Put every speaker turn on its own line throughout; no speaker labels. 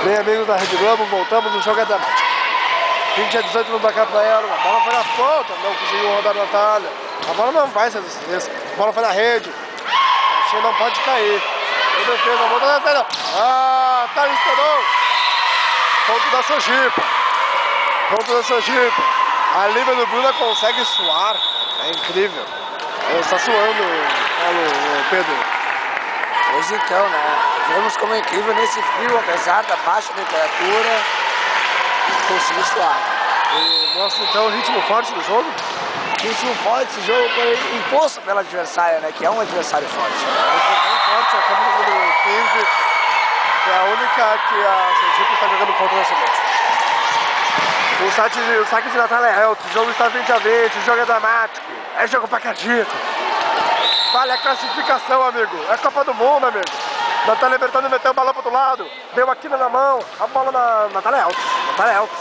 Bem, amigos da Rede Globo, voltamos, o jogo é dramático. 20-18 no placar pra ela, a bola foi na ponta, não conseguiu rodar a Natália. A bola não vai ser assistência, a bola foi na rede. A Tia não pode cair. Em defesa, a bola tá na saída. Ah, Thalys estourou. Ponto da Sojipa. Ponto da Sojipa. A Lívia do Bruna consegue suar. É incrível. Ela está suando, Pedro.
Pois então, né? Vemos como é incrível nesse frio, apesar da baixa temperatura, conseguir suar.
E mostra então o ritmo forte do jogo.
Ritmo forte esse jogo, imposto pela adversária, né? Que é um adversário forte.
Bem forte, a câmera número 15, que é a única que a Sergipe está jogando contra nessa noite. O saque de Natália é alto, o jogo está 20-20, o jogo é dramático, é jogo pra cardíaco. Vale a classificação, amigo, é Copa do Mundo, amigo. Natália Bertoni meteu o balão pro outro lado, deu aqui na mão, a bola na Natália é alto, Natália é alto.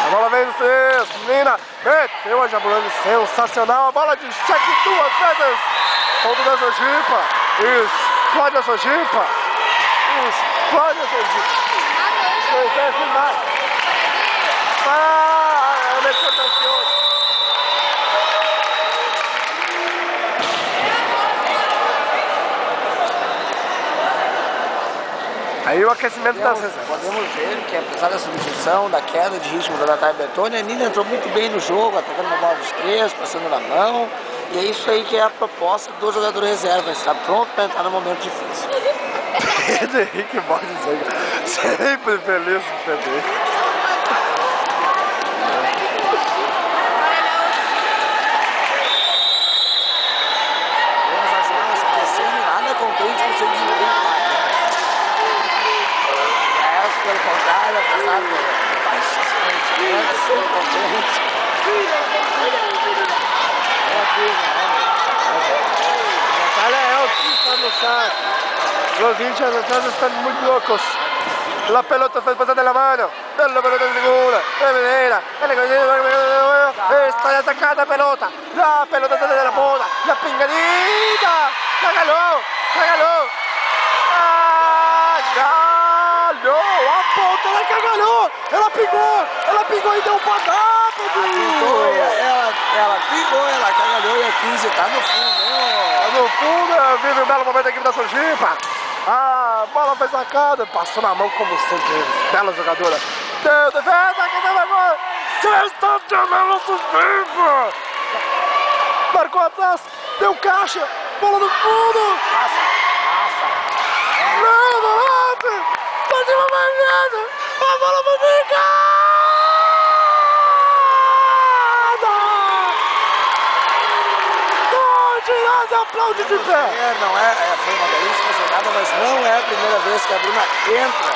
A bola vem no sexto, menina, meteu a Jabulani, sensacional, a bola de cheque 2 vezes. Ponto da Sojipa, explode a Sojipa, explode a Sojipa. Me aconteceu. Aí o aquecimento das reservas.
Podemos ver que apesar da substituição, da queda de ritmo da Natália Bertoni, a Nina entrou muito bem no jogo, atacando uma bola dos três, passando na mão. E é isso aí que é a proposta do jogador reserva, estar pronto para entrar no momento difícil.
Pedro Henrique Borges, sempre feliz com Pedro Henrique.
Vemos as jogadas crescendo e nada contente com o seu desempenho. Pelo contrário, apesar do baixíssimo rendimento, sempre contente.
A Natália é o que está no saco. Los hinchas atrás están muy locos. La pelota fue pasada de la mano. La pelota es segura. Está atacada a pelota. La pelota está de la bola. La pingadita. Cagalo. Cagalo. A ponta, ela cagalhou. Ela pingou e deu um padrão.
Ela pingou, ela cagalhou e a 15 tá no fundo, né?
Tá no fundo, vive um belo momento aqui da Sojipa. A bola foi sacada, passou na mão como sempre, bela jogadora. Deu defesa, que deu agora. Sensacional a Sojipa. Marcou atrás, deu caixa, bola no fundo.
Passa.
Não, volante. Sojipa vai vendo, a bola vai ficar. Aplaude de pé.
Não é, foi uma belíssima jogada, mas não é a primeira vez que a Bruna entra